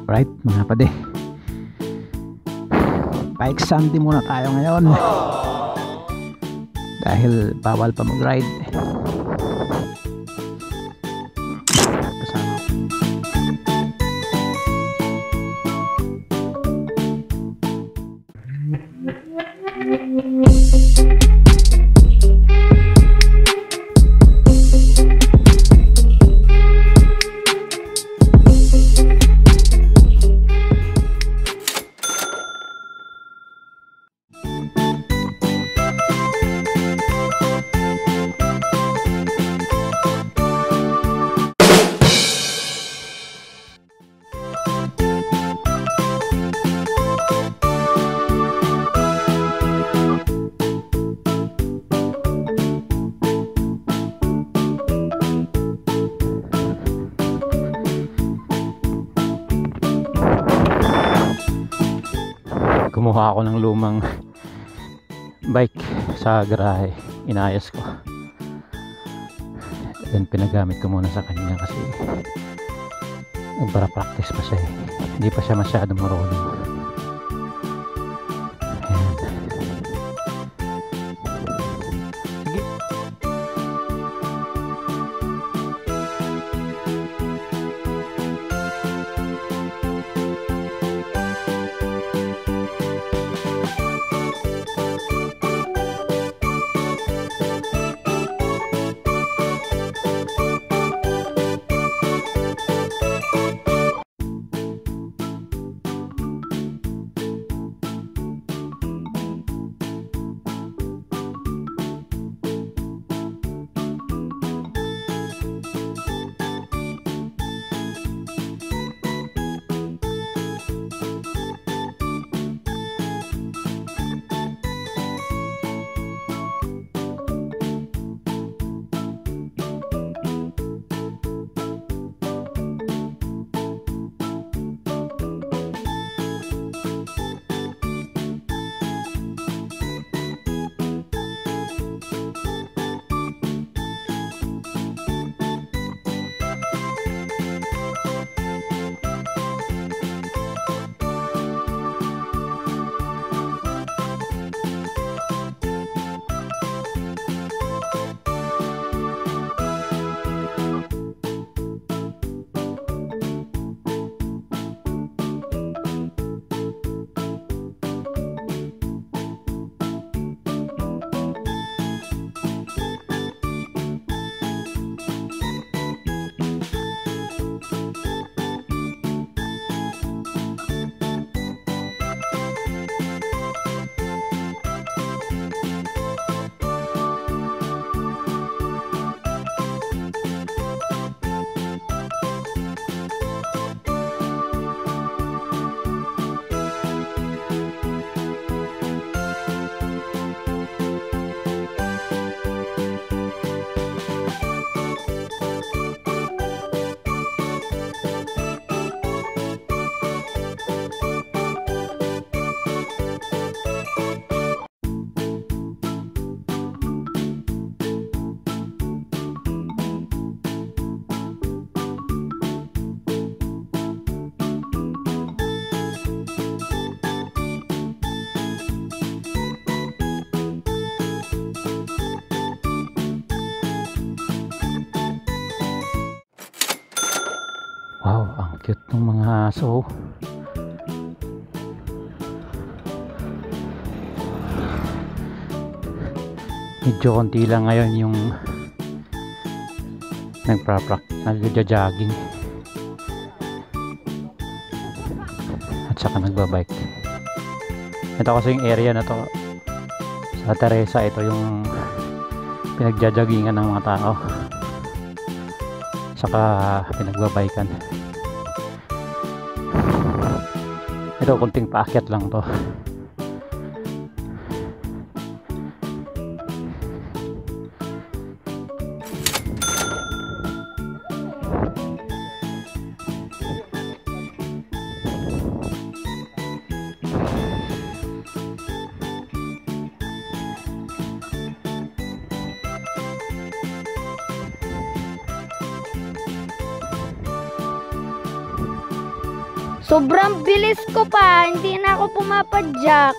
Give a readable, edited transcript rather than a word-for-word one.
Right mga pade, pa-exante muna tayo ngayon dahil bawal pa mag-ride. Kasama kumuha ako ng lumang bike sa garahe, inayos ko, then pinagamit ko muna sa kanya kasi nagpara-practice pa siya hindi pa siya masyadong marunong. Ayan. Sige. Wow, ang cute ng mga aso. Medyo konti lang ngayon yung nagja-jogging at saka nagbabike. Ito kasi yung area na to sa Teresa, ito yung pinagja-joggingan ng mga tao saka pinagbabikan. Ito kunting paakyat lang to. Sobrang bilis ko pa, hindi na ako pumapadyak.